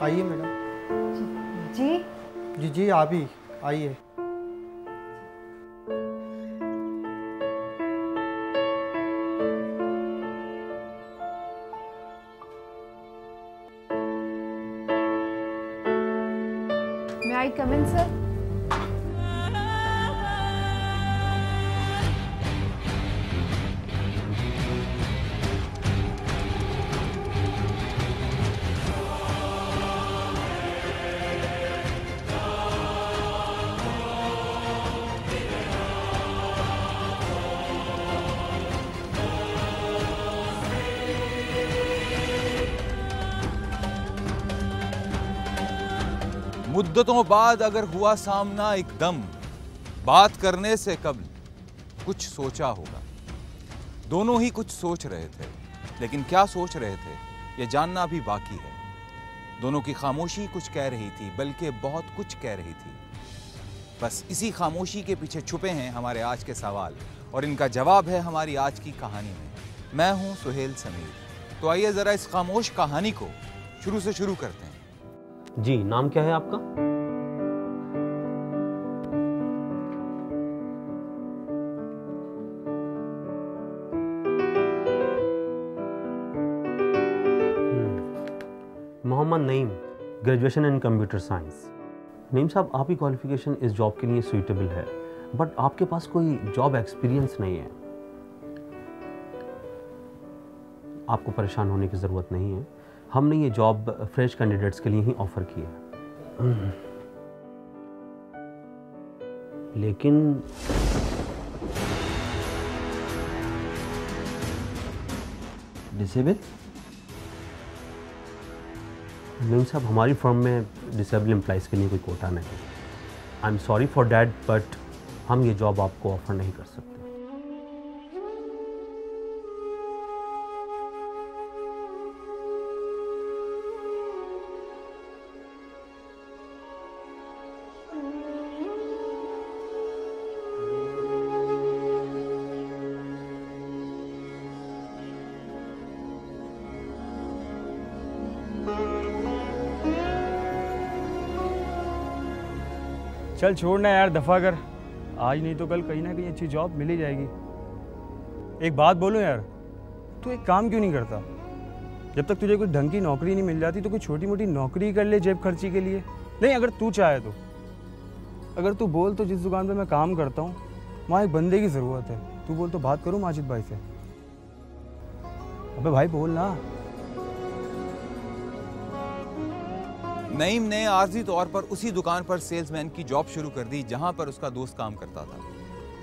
आइए मैडम। जी जी जी आप ही आइए। may I come in, sir? मुद्दतों बाद अगर हुआ सामना एकदम, बात करने से कब्ल कुछ सोचा होगा। दोनों ही कुछ सोच रहे थे, लेकिन क्या सोच रहे थे ये जानना भी बाकी है। दोनों की खामोशी कुछ कह रही थी, बल्कि बहुत कुछ कह रही थी। बस इसी खामोशी के पीछे छुपे हैं हमारे आज के सवाल, और इनका जवाब है हमारी आज की कहानी में। मैं हूं सुहेल समीर। तो आइए जरा इस खामोश कहानी को शुरू से शुरू करते हैं। जी, नाम क्या है आपका? Mohammad Naeem, graduation in computer science. Naeem साहब, आपकी क्वालिफिकेशन इस जॉब के लिए सूटेबल है, बट आपके पास कोई जॉब एक्सपीरियंस नहीं है। आपको परेशान होने की ज़रूरत नहीं है। हमने ये जॉब फ्रेश कैंडिडेट्स के लिए ही ऑफर की है। लेकिन डिसेबल? मीम साहब, हमारी फर्म में डिसेबल एम्प्लॉइज़ के लिए कोई कोटा नहीं। I am sorry for that, but हम ये जॉब आपको ऑफर नहीं कर सकते। चल छोड़ना यार, दफा कर। आज नहीं तो कल कहीं ना कहीं अच्छी जॉब मिल ही जाएगी। एक बात बोलूं यार, तू एक काम क्यों नहीं करता? जब तक तुझे कोई ढंग की नौकरी नहीं मिल जाती तो कोई छोटी मोटी नौकरी कर ले जेब खर्ची के लिए। नहीं, अगर तू चाहे तो, अगर तू बोल तो जिस दुकान पे मैं काम करता हूँ वहाँ एक बंदे की ज़रूरत है। तू बोल तो बात करूँ माजिद भाई से। अबे भाई बोल ना। नईम ने आर्जी तौर पर उसी दुकान पर सेल्समैन की जॉब शुरू कर दी जहां पर उसका दोस्त काम करता था।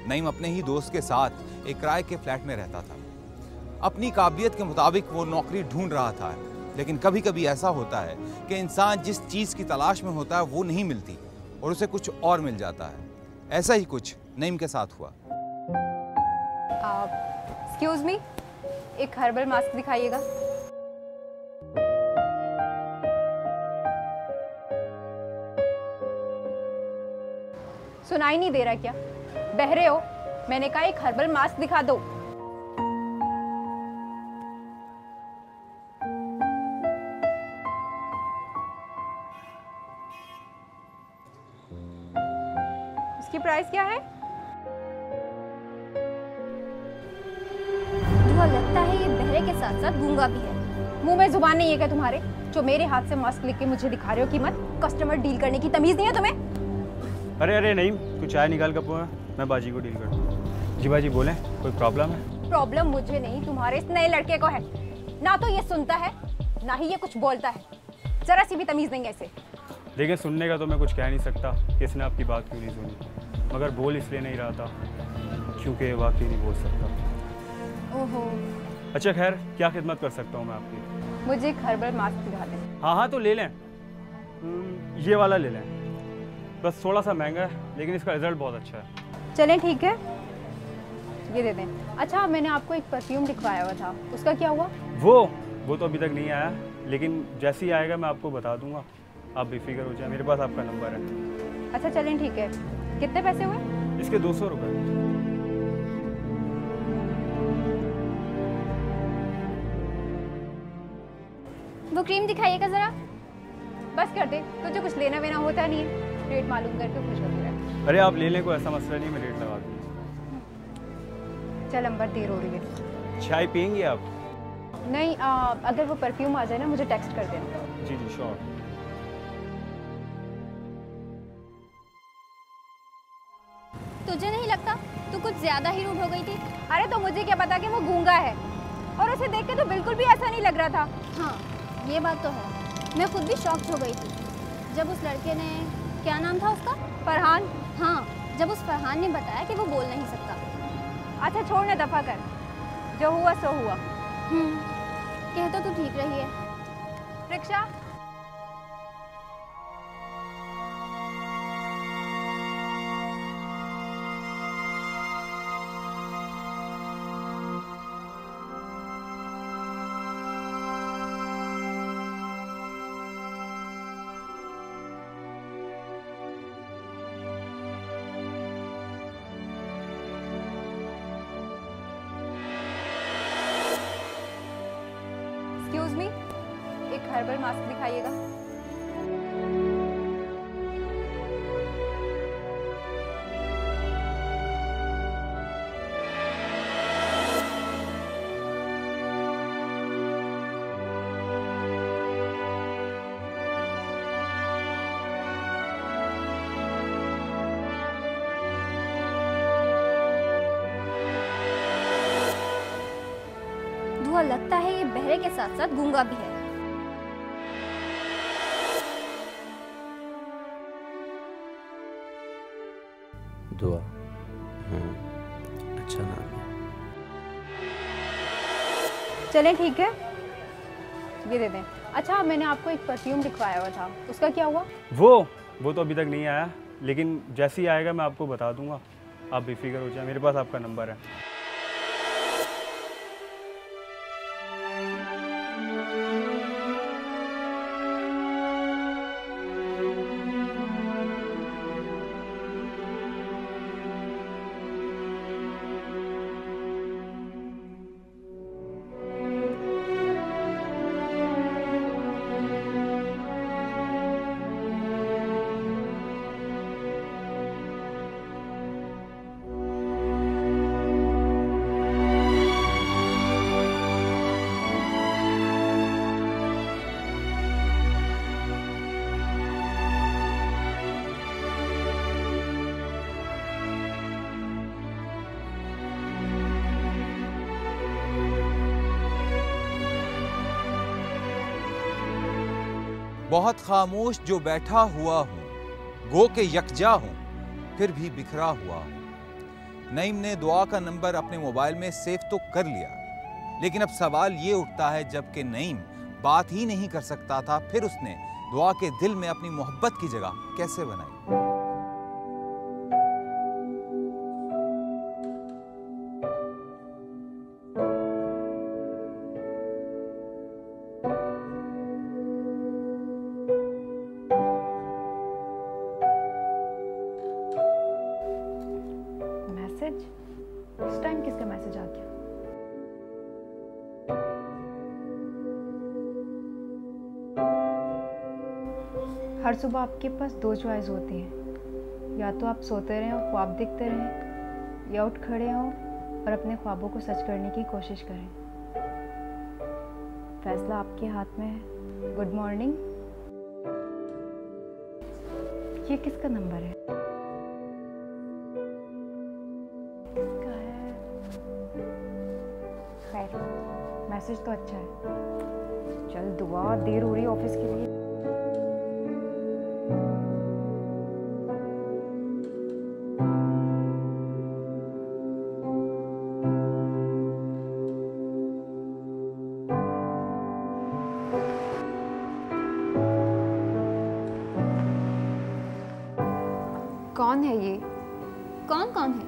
नईम अपने ही दोस्त के साथ एक किराए के फ्लैट में रहता था। अपनी काबिलियत के मुताबिक वो नौकरी ढूंढ रहा था, लेकिन कभी कभी ऐसा होता है कि इंसान जिस चीज़ की तलाश में होता है वो नहीं मिलती और उसे कुछ और मिल जाता है। ऐसा ही कुछ नईम के साथ हुआ। एक्सक्यूज मी, एक हर्बल मास्क दिखाइएगा। सुनाई नहीं दे रहा क्या? बहरे हो? मैंने कहा एक हर्बल मास्क दिखा दो। इसकी प्राइस क्या है? धुआं लगता है ये बहरे के साथ साथ गूंगा भी है। मुंह में जुबान नहीं है क्या तुम्हारे, जो मेरे हाथ से मास्क लेके मुझे दिखा रहे हो कीमत? कस्टमर डील करने की तमीज नहीं है तुम्हें? अरे अरे नहीं, तू चाय निकाल कप में, मैं बाजी को डील कर दूँ। जी बाजी बोलें, कोई प्रॉब्लम है? प्रॉब्लम मुझे नहीं, तुम्हारे इस नए लड़के को है। ना तो ये सुनता है, ना ही ये कुछ बोलता है। जरा सी भी तमीज नहीं है इसे। देखिए, सुनने का तो मैं कुछ कह नहीं सकता कि इसने आपकी बात क्यों नहीं सुनी, मगर बोल इसलिए नहीं रहा था क्योंकि वाकई नहीं बोल सकता। ओहो। अच्छा खैर, क्या खिदमत कर सकता हूँ मैं आपकी? मुझे एक हर्बल मास्क दिखा दें। हाँ हाँ, तो ले लें। ये वाला ले लें। बस थोड़ा सा महंगा है, लेकिन इसका रिजल्ट बहुत अच्छा है। चलें ठीक है, ये दे दें। अच्छा, मैंने आपको एक परफ्यूम लिखवाया हुआ था, उसका क्या हुआ? वो तो अभी तक नहीं आया, लेकिन जैसे ही आएगा मैं आपको बता दूंगा। आप बेफिक्र हो जाए, मेरे पास आपका नंबर है। अच्छा चलें ठीक है। कितने पैसे हुए? इसके 200 रुपये। वो क्रीम दिखाइएगा जरा। बस कर दे, तुझे कुछ लेना वेना होता नहीं है, रेट मालूम करके खुश होती रहे। अरे आप ले लें, कोई ऐसा मसला नहीं, मैं रेट लगा दूँगा। चल अंबर, देर हो रही है। चाय पियेंगे आप? नहीं, अगर वो परफ्यूम आ जाए ना मुझे टेक्स्ट कर देना। जी जी श्योर। तुझे नहीं लगता तू कुछ ज्यादा ही रूड हो गई थी? अरे तो मुझे क्या पता कि वो गूंगा है, और उसे देख के तो बिल्कुल भी ऐसा नहीं लग रहा था। हाँ ये बात तो है, मैं खुद भी शॉक्ड हो गई थी जब उस लड़के ने, क्या नाम था उसका? फरहान। हाँ, जब उस फरहान ने बताया कि वो बोल नहीं सकता। अच्छा छोड़ ना, दफा कर, जो हुआ सो हुआ। कह तो तू ठीक रही है। रिक्शा। एक्सक्यूज मी, एक हर्बल मास्क दिखाइएगा। धुआं लगता है ये बहरे के साथ साथ गूंगा भी है। दुआ, अच्छा नाम है। चलें ठीक है, ये दे दें। अच्छा मैंने आपको एक परफ्यूम दिखवाया हुआ था, उसका क्या हुआ? वो तो अभी तक नहीं आया, लेकिन जैसे ही आएगा मैं आपको बता दूंगा, आप बेफिक्र हो जाए, मेरे पास आपका नंबर है। बहुत खामोश जो बैठा हुआ हूं, गो के यकजा हूं, फिर भी बिखरा हुआ हूं। नईम ने दुआ का नंबर अपने मोबाइल में सेव तो कर लिया, लेकिन अब सवाल ये उठता है जबकि नईम बात ही नहीं कर सकता था, फिर उसने दुआ के दिल में अपनी मोहब्बत की जगह कैसे बनाई? इस टाइम किसका मैसेज आ गया? हर सुबह आपके पास दो चॉइस होती है, या तो आप सोते रहें और ख्वाब देखते रहें, या उठ खड़े हों और अपने ख्वाबों को सच करने की कोशिश करें। फैसला आपके हाथ में है। Good morning. ये किसका नंबर है? किसका है? खैर, मैसेज तो अच्छा है। चल दुआ, देर हो रही है ऑफिस के लिए। कौन है ये? कौन कौन है?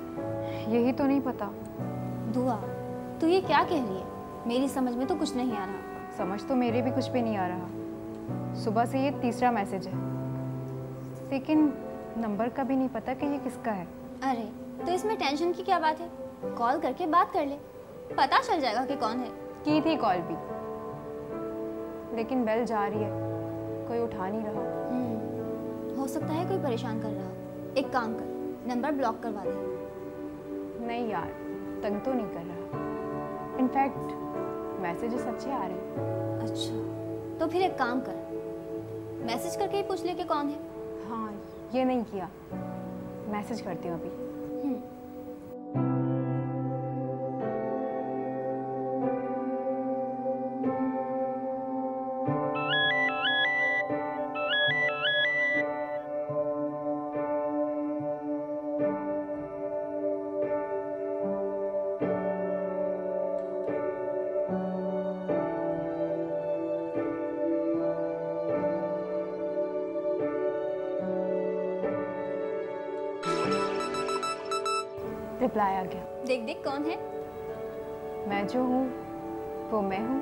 यही तो नहीं पता। दुआ, तू ये क्या कह रही है? मेरी समझ में तो कुछ नहीं आ रहा। समझ तो मेरे भी कुछ भी नहीं आ रहा। सुबह से ये तीसरा मैसेज है, लेकिन नंबर का भी नहीं पता कि ये किसका है। अरे तो इसमें टेंशन की क्या बात है? कॉल करके बात कर ले, पता चल जाएगा कि कौन है। की थी कॉल भी, लेकिन बेल जा रही है, कोई उठा नहीं रहा। हो सकता है कोई परेशान कर रहा हो। एक काम कर, नंबर ब्लॉक करवा दे। नहीं यार, तंग तो नहीं कर रहा। इनफैक्ट मैसेजेस अच्छे आ रहे हैं। अच्छा, तो फिर एक काम कर, मैसेज करके ही पूछ ले कि कौन है। हाँ, ये नहीं किया, मैसेज करती हूँ अभी। रिप्लाई आ गया। देख देख कौन है। मैं जो हूँ वो मैं हूँ।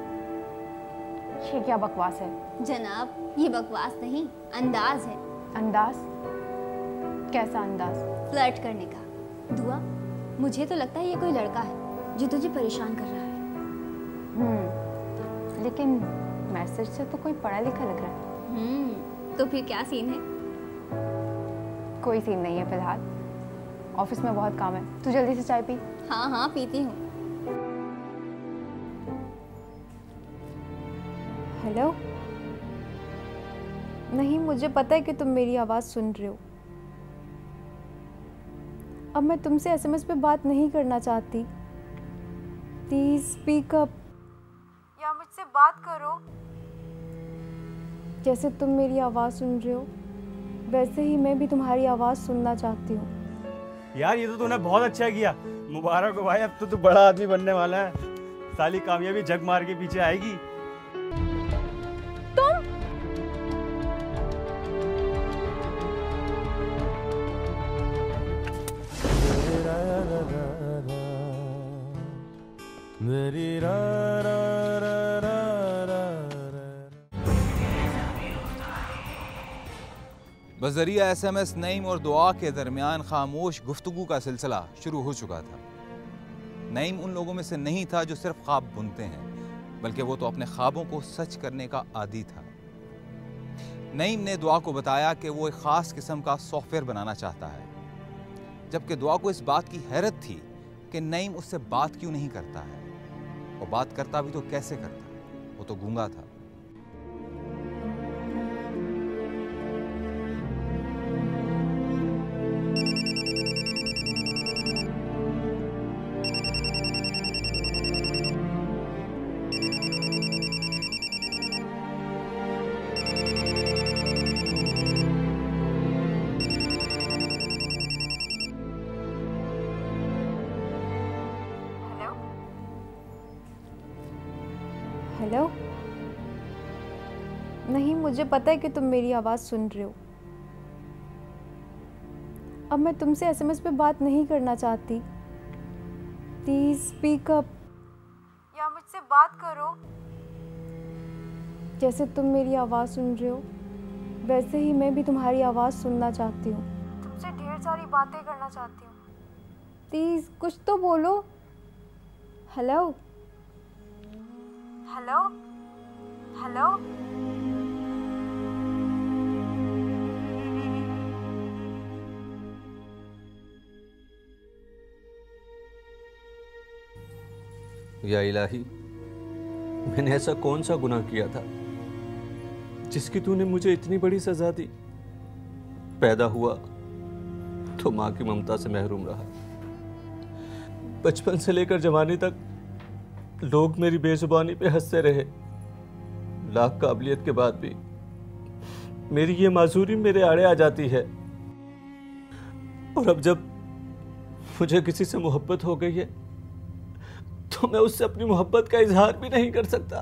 ये क्या बकवास है? जनाब, ये बकवास नहीं, अंदाज है। अंदाज? कैसा अंदाज? फ्लर्ट करने का। दुआ, मुझे तो लगता है ये कोई लड़का है जो तुझे परेशान कर रहा है। लेकिन मैसेज से तो कोई पढ़ा लिखा लग रहा है। तो फिर क्या सीन है? कोई सीन नहीं है फिलहाल। ऑफिस में बहुत काम है, तू जल्दी से चाय पी। हाँ हाँ, पीती हूँ। हेलो? नहीं, मुझे पता है कि तुम मेरी आवाज़ सुन रहे हो। अब मैं तुमसे एसएमएस पे बात नहीं करना चाहती। प्लीज स्पीक अप या मुझसे बात करो। जैसे तुम मेरी आवाज़ सुन रहे हो, वैसे ही मैं भी तुम्हारी आवाज़ सुनना चाहती हूँ। यार ये तो तूने बहुत अच्छा किया। मुबारक हो भाई, अब तो तू बड़ा आदमी बनने वाला है। साली कामयाबी जग मार के पीछे आएगी। तुम? बज़रिया एसएमएस नईम और दुआ के दरमियान खामोश गुफ्तगू का सिलसिला शुरू हो चुका था। नईम उन लोगों में से नहीं था जो सिर्फ ख्वाब बुनते हैं, बल्कि वो तो अपने ख्वाबों को सच करने का आदी था। नईम ने दुआ को बताया कि वो एक ख़ास किस्म का सॉफ्टवेयर बनाना चाहता है, जबकि दुआ को इस बात की हैरत थी कि नईम उससे बात क्यों नहीं करता है, और बात करता भी तो कैसे करता, वो तो गूंगा था। हेलो? नहीं, मुझे पता है कि तुम मेरी आवाज़ सुन रहे हो। अब मैं तुमसे एसएमएस पे बात नहीं करना चाहती। प्लीज स्पीक अप या मुझसे बात करो। जैसे तुम मेरी आवाज़ सुन रहे हो, वैसे ही मैं भी तुम्हारी आवाज़ सुनना चाहती हूँ। तुमसे ढेर सारी बातें करना चाहती हूँ। प्लीज कुछ तो बोलो। हेलो? हेलो? हेलो? या इलाही, मैंने ऐसा कौन सा गुनाह किया था जिसकी तूने मुझे इतनी बड़ी सजा दी? पैदा हुआ तो माँ की ममता से महरूम रहा। बचपन से लेकर जवानी तक लोग मेरी बेजुबानी पे हंसते रहे। लाख काबिलियत के बाद भी मेरी ये माजूरी मेरे आड़े आ जाती है। और अब जब मुझे किसी से मोहब्बत हो गई है तो मैं उससे अपनी मोहब्बत का इजहार भी नहीं कर सकता,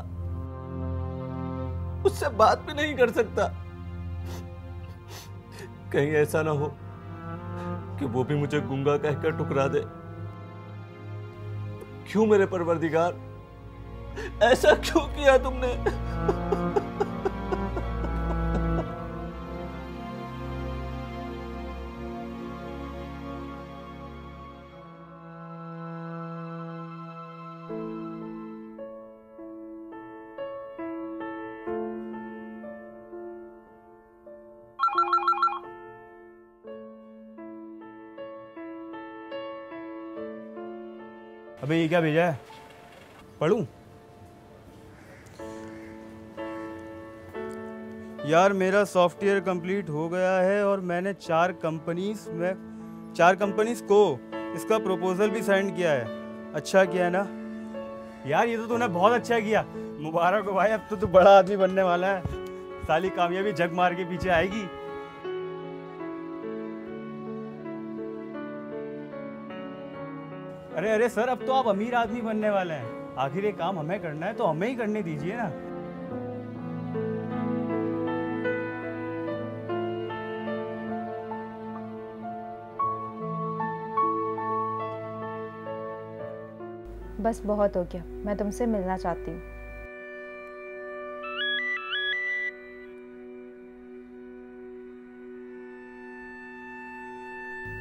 उससे बात भी नहीं कर सकता। कहीं ऐसा ना हो कि वो भी मुझे गूंगा कहकर ठुकरा दे। क्यों मेरे परवरदिगार, ऐसा क्यों किया तुमने? अबे ये क्या भेजा है, पढ़ूं? यार मेरा सॉफ्टवेयर कंप्लीट हो गया है और मैंने 4 कंपनीज को इसका प्रपोजल भी सेंड किया है। अच्छा किया है ना यार, ये तो तूने बहुत अच्छा किया। मुबारक हो भाई, अब तो तू बड़ा आदमी बनने वाला है। साली कामयाबी जग मार के पीछे आएगी। अरे अरे सर, अब तो आप अमीर आदमी बनने वाले हैं। आखिर ये काम हमें करना है तो हमें ही करने दीजिए ना। बस बहुत हो गया, मैं तुमसे मिलना चाहती हूँ।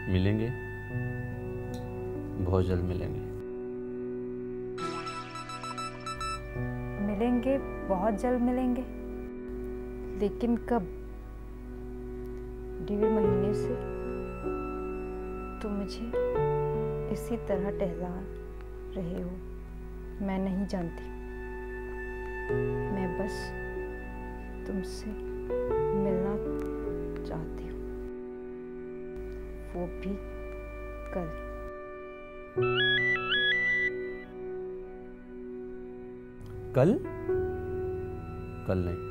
मिलेंगे, बहुत जल्द मिलेंगे। मिलेंगे, बहुत जल्द मिलेंगे, लेकिन कब? 1.5 महीने से तुम मुझे इसी तरह टहला रहे हो। मैं नहीं जानती, मैं बस तुमसे मिलना चाहती हूँ, वो भी कल। कल? कल नहीं।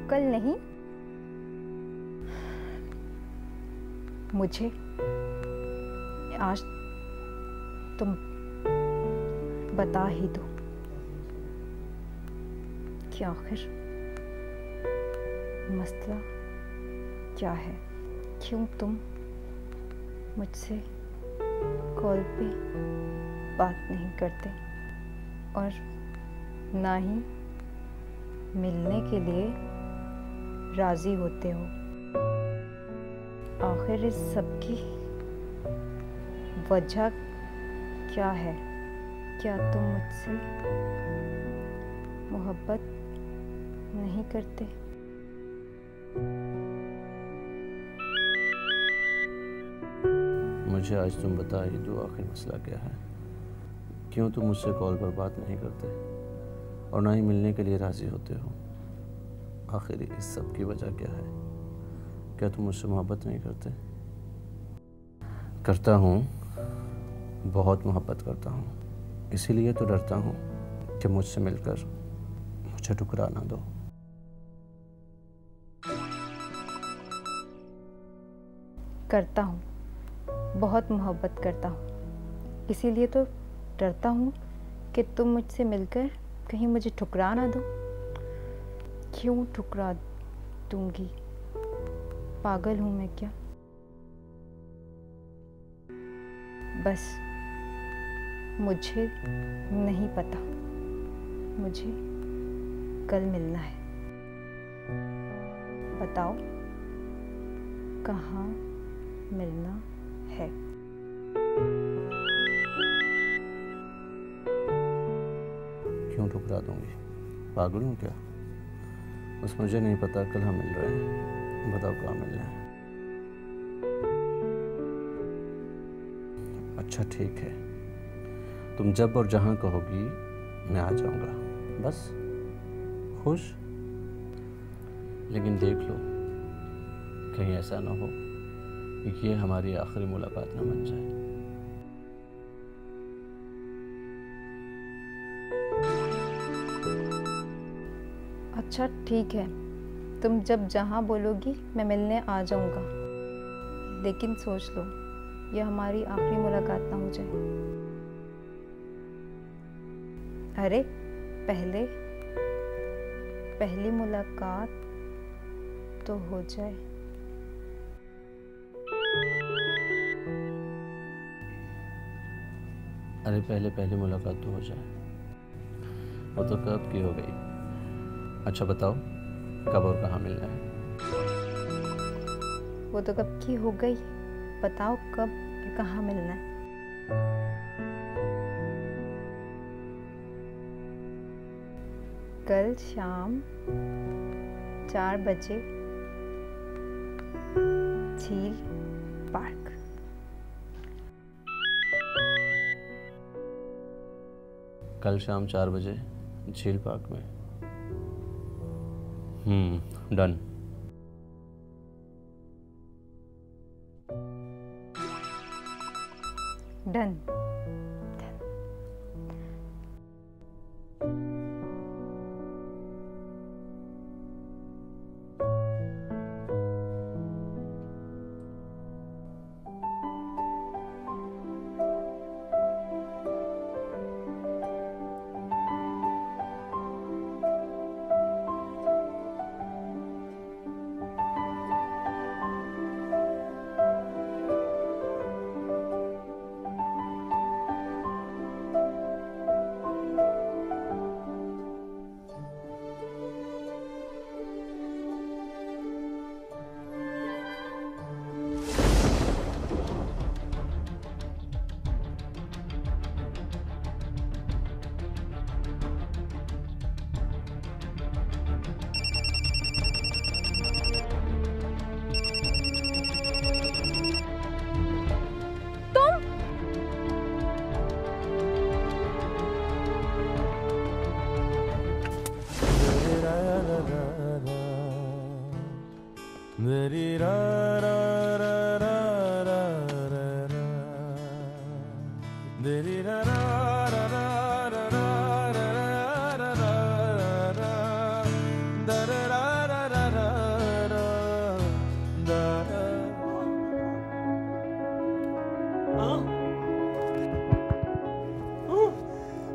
कल नहीं? मुझे आज तुम बता ही दो कि आखिर मसला क्या है। क्यों तुम मुझसे कॉल पे बात नहीं करते और ना ही मिलने के लिए राजी होते हो? आखिर इस सब की वजह क्या है? क्या तुम मुझसे मोहब्बत नहीं करते? मुझे आज तुम बता ही दो आखिर मसला क्या है। क्यों तुम मुझसे कॉल पर बात नहीं करते और ना ही मिलने के लिए राजी होते हो? आखिर इस सब की वजह क्या है? क्या तुम मुझसे मोहब्बत नहीं करते? करता हूँ, बहुत मोहब्बत करता हूँ। इसीलिए तो डरता हूँ कि मुझसे मिलकर मुझे ठुकरा ना दो। करता हूँ, बहुत मोहब्बत करता हूँ। इसीलिए तो डरता हूँ कि तुम मुझसे मिलकर कहीं मुझे ठुकरा ना दो। क्यों ठुकरा दूंगी? पागल हूँ मैं क्या? बस मुझे नहीं पता, मुझे कल मिलना है। बताओ कहाँ मिलना है? क्यों ठुकरा दूंगी? पागल हूँ क्या? बस मुझे नहीं पता कल हम मिल रहे हैं। बताओ कहाँ मिलना है? अच्छा ठीक है, तुम जब और जहाँ कहोगी मैं आ जाऊँगा। बस खुश? लेकिन देख लो कहीं ऐसा ना हो कि ये हमारी आखिरी मुलाकात ना बन जाए। अच्छा ठीक है, तुम जब जहाँ बोलोगी मैं मिलने आ जाऊँगा, लेकिन सोच लो ये हमारी आखिरी मुलाकात ना हो जाए। अरे पहली मुलाकात तो हो जाए। अरे पहले मुलाकात तो हो जाए, वो तो कब की हो गई। अच्छा बताओ कब और कहाँ मिलना है? वो तो कब की हो गई, बताओ कब और कहाँ मिलना है? कल शाम 4 बजे झील पार्क। कल शाम 4 बजे झील पार्क में। डन। डन।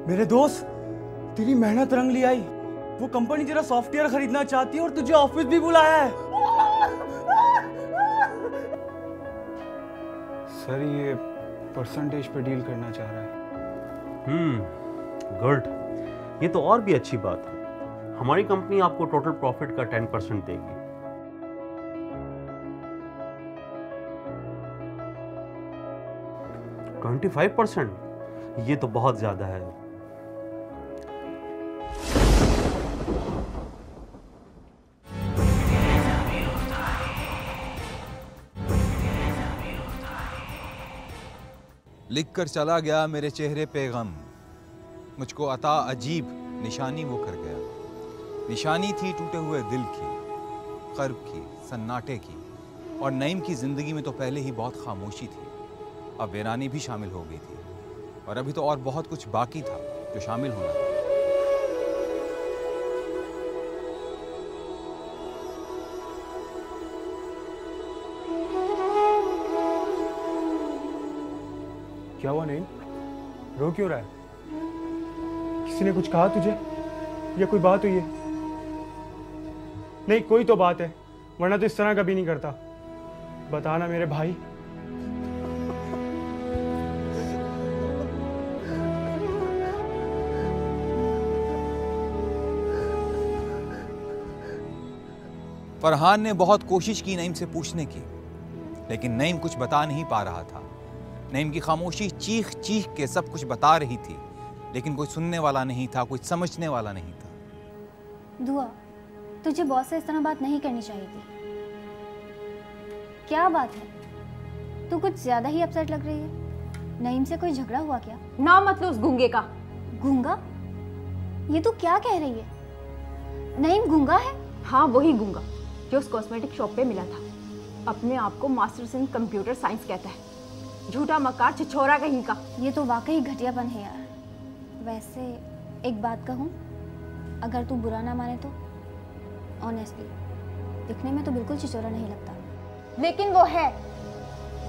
मेरे दोस्त, तेरी मेहनत रंग ले आई। वो कंपनी तेरा सॉफ्टवेयर खरीदना चाहती है और तुझे ऑफिस भी बुलाया है। सर, ये परसेंटेज पे डील करना चाह रहा है। गुड। ये तो और भी अच्छी बात है। हमारी कंपनी आपको टोटल प्रॉफिट का 10% देगी। %25? ये तो बहुत ज्यादा है। लिख कर चला गया मेरे चेहरे पे गम, मुझको अता अजीब निशानी वो कर गया। निशानी थी टूटे हुए दिल की, कर्ब की, सन्नाटे की। और नईम की जिंदगी में तो पहले ही बहुत खामोशी थी, अब वीरानी भी शामिल हो गई थी। और अभी तो और बहुत कुछ बाकी था जो शामिल होना था। क्या हुआ नहीं? रो क्यों रहा है? किसी ने कुछ कहा तुझे या कोई बात हुई है? नहीं, कोई तो बात है, वरना तो इस तरह कभी नहीं करता। बताना मेरे भाई। फरहान ने बहुत कोशिश की नईम से पूछने की, लेकिन नईम कुछ बता नहीं पा रहा था। नईम की खामोशी चीख चीख के सब कुछ बता रही थी, लेकिन कोई सुनने वाला नहीं था, कोई समझने वाला नहीं था। दुआ, तुझे बॉस से इस तरह बात नहीं करनी चाहिए थी। क्या बात है? तू कुछ ज्यादा ही अपसेट लग रही है। नईम से कोई झगड़ा हुआ क्या? ना मतलब उस गूंगे का। गूंगा? ये तू क्या कह रही है? नईम गूंगा है? हाँ, वही गूंगा जो उस कॉस्मेटिक शॉप पे मिला था। अपने आप को मास्टर्स इन कंप्यूटर साइंस कहता है। झूठा मक्कार, छिछोरा कहीं का। ये तो वाकई घटियापन है यार। वैसे एक बात कहूँ, अगर तू बुरा ना माने तो ऑनेस्टली दिखने में तो बिल्कुल छिछोरा नहीं लगता। लेकिन वो है।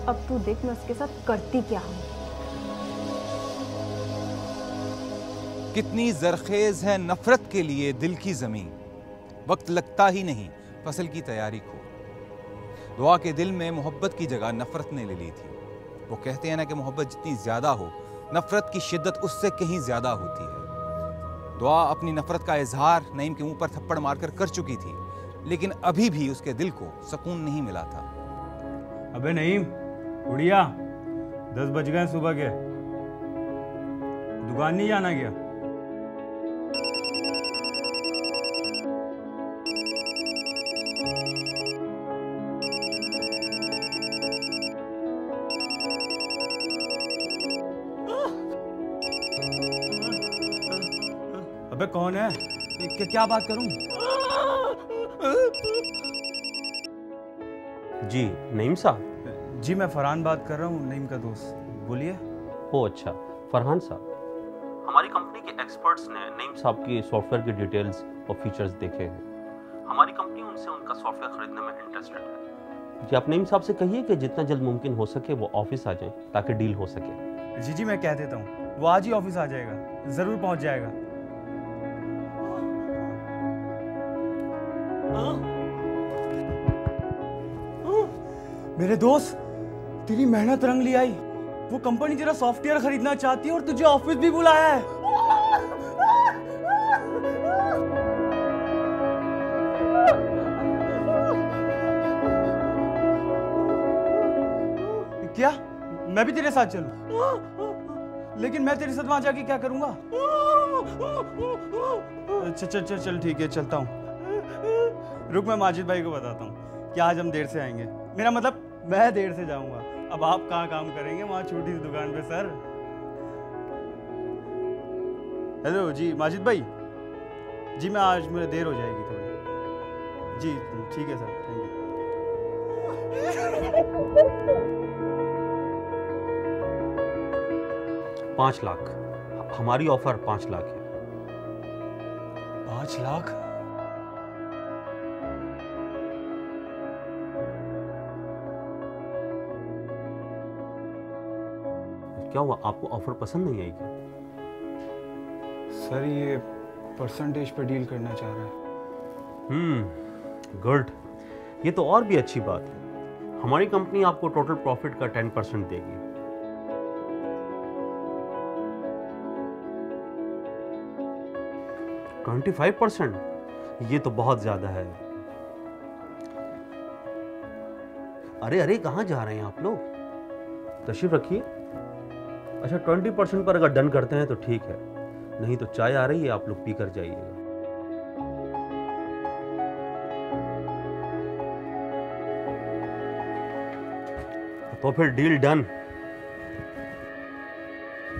अब तू देख मैं उसके साथ करती क्या हूँ। कितनी जरखेज है नफरत के लिए दिल की जमीन, वक्त लगता ही नहीं फसल की तैयारी को। दुआ के दिल में मोहब्बत की जगह नफरत ने ले ली थी। वो कहते हैं ना कि मोहब्बत जितनी ज्यादा हो, नफरत की शिद्दत उससे कहीं ज्यादा होती है। दुआ अपनी नफरत का इजहार नईम के मुंह पर थप्पड़ मारकर कर चुकी थी, लेकिन अभी भी उसके दिल को सुकून नहीं मिला था। अबे नईम, उड़िया, 10 बज गए सुबह के। दुकान नहीं जाना क्या? कौन है? क्या बात करूं? जी नईम साहब। जी मैं फरहान बात कर रहा हूँ, नईम का दोस्त। बोलिए। ओ अच्छा, फरहान साहब, हमारी कंपनी के एक्सपर्ट्स ने नईम साहब की सॉफ्टवेयर की डिटेल्स और फीचर्स देखे हैं। हमारी कंपनी उनसे उनका सॉफ्टवेयर खरीदने में इंटरेस्टेड है। जी आप नईम साहब से कहिए कि जितना जल्द मुमकिन हो सके वो ऑफिस आ जाएं ताकि डील हो सके। जी मैं कह देता हूँ, वो आज ही ऑफिस आ जाएगा, ज़रूर पहुँच जाएगा। मेरे दोस्त, तेरी मेहनत रंग ले आई। वो कंपनी तेरा सॉफ्टवेयर खरीदना चाहती है और तुझे ऑफिस भी बुलाया है। क्या मैं भी तेरे साथ चलूं? लेकिन मैं तेरे साथ वहां जाके क्या करूंगा? चल ठीक है, चलता हूँ। रुक, मैं माजिद भाई को बताता हूँ कि आज हम देर से आएंगे। मेरा मतलब मैं देर से जाऊंगा। अब आप कहाँ काम करेंगे वहाँ छोटी सी दुकान पे सर। हेलो जी माजिद भाई। जी मैं आज मेरे देर हो जाएगी थोड़ी। जी ठीक है सर, थैंक यू। 5 लाख, हमारी ऑफर 5 लाख है। 5 लाख? क्या हुआ, आपको ऑफर पसंद नहीं आई क्या? सर ये परसेंटेज पे डील करना चाह रहा है। गुड, ये तो और भी अच्छी बात है। हमारी कंपनी आपको टोटल प्रॉफिट का 10% देगी। $25%? ये तो बहुत ज्यादा है। अरे अरे कहाँ जा रहे हैं आप लोग? तशरीफ रखिए। अच्छा 20% पर अगर डन करते हैं तो ठीक है, नहीं तो चाय आ रही है, आप लोग पी कर जाइएगा। तो फिर डील डन।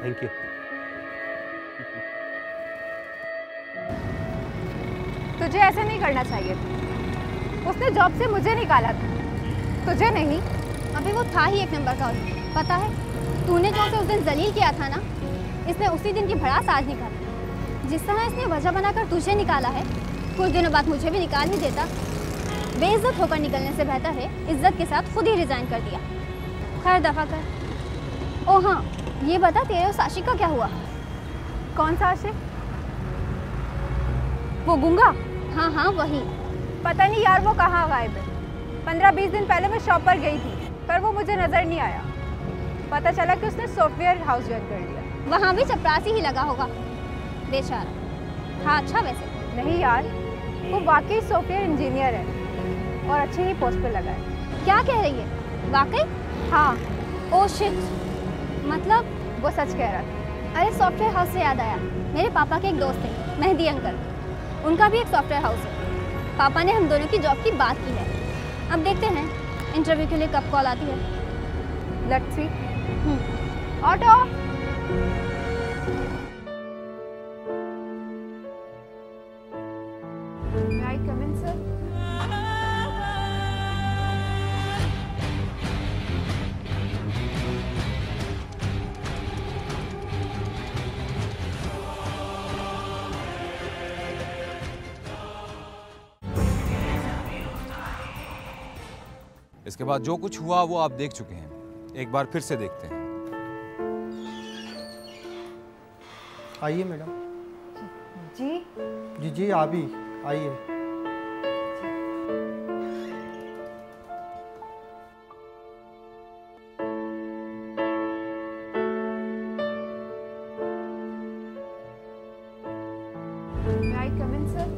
Thank you. तुझे ऐसे नहीं करना चाहिए था। उसने जॉब से मुझे निकाला था, तुझे नहीं। अभी वो था ही एक नंबर का। पता है तूने जो उसे उस दिन जलील किया था ना, इसने उसी दिन की भड़ास आज निकाली। जिस तरह इसने वजह बनाकर तुझे निकाला है, कुछ दिनों बाद मुझे भी निकाल ही देता। बेइज्जत होकर निकलने से बेहतर है इज्जत के साथ खुद ही रिजाइन कर दिया। खैर दफा कर। ओ हाँ, ये बता तेरे उस आशिक का क्या हुआ? कौन सा आशिक? वो गुंगा? हाँ हाँ वही। पता नहीं यार वो कहाँ गायब है। 15-20 दिन पहले मैं शॉप पर गई थी, पर वो मुझे नजर नहीं आया। पता चला कि उसने सॉफ्टवेयर हाउस ज्वाइन कर लिया। वहाँ भी चपरासी ही लगा होगा बेचारा। हाँ अच्छा वैसे। नहीं यार, वो वाकई सॉफ्टवेयर इंजीनियर है और अच्छे ही पोस्ट पर लगा है। क्या कह रही है? वाकई? हाँ। ओ शिट, मतलब? वो सच कह रहा था। अरे सॉफ्टवेयर हाउस से याद आया, मेरे पापा के एक दोस्त हैं मेहदी अंकल, उनका भी एक सॉफ्टवेयर हाउस है। पापा ने हम दोनों की जॉब की बात की है। अब देखते हैं इंटरव्यू के लिए कब कॉल आती है। Let's see. Auto. May I come in, sir? इसके बाद जो कुछ हुआ वो आप देख चुके हैं, एक बार फिर से देखते हैं। आइए मैडम। जी जी आप ही आइए। May I come in, sir?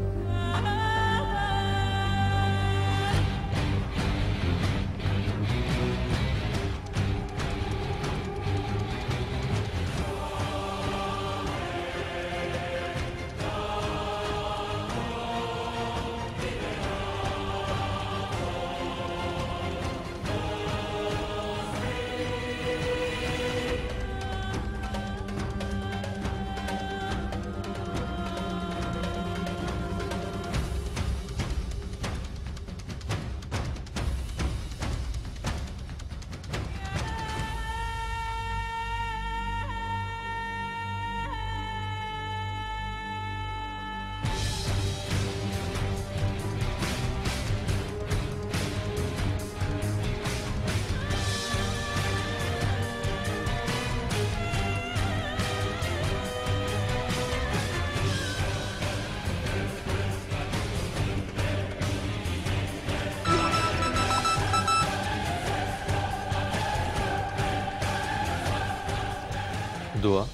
दुआ,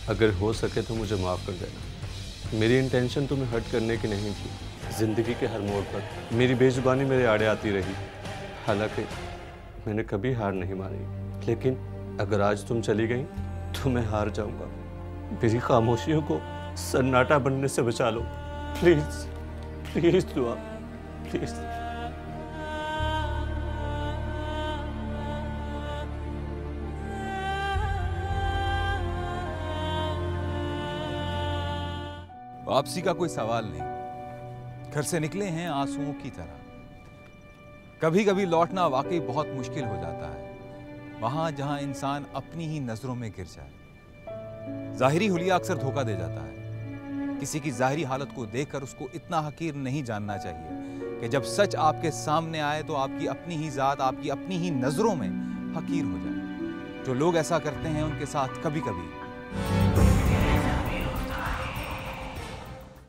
अगर हो सके तो मुझे माफ़ कर देना। मेरी इंटेंशन तुम्हें हर्ट करने की नहीं थी। ज़िंदगी के हर मोड़ पर मेरी बेज़ुबानी मेरे आड़े आती रही, हालांकि मैंने कभी हार नहीं मानी। लेकिन अगर आज तुम चली गई तो मैं हार जाऊंगा। मेरी खामोशियों को सन्नाटा बनने से बचा लो प्लीज़, प्लीज़ दुआ, प्लीज़। वापसी का कोई सवाल नहीं। घर से निकले हैं आंसुओं की तरह। कभी कभी लौटना वाकई बहुत मुश्किल हो जाता है, वहां जहां इंसान अपनी ही नजरों में गिर जाए। जाहिरी हुलिया अक्सर धोखा दे जाता है। किसी की जाहिरी हालत को देखकर उसको इतना हकीर नहीं जानना चाहिए कि जब सच आपके सामने आए तो आपकी अपनी ही जात आपकी अपनी ही नजरों में हकीर हो जाए। जो लोग ऐसा करते हैं उनके साथ कभी कभी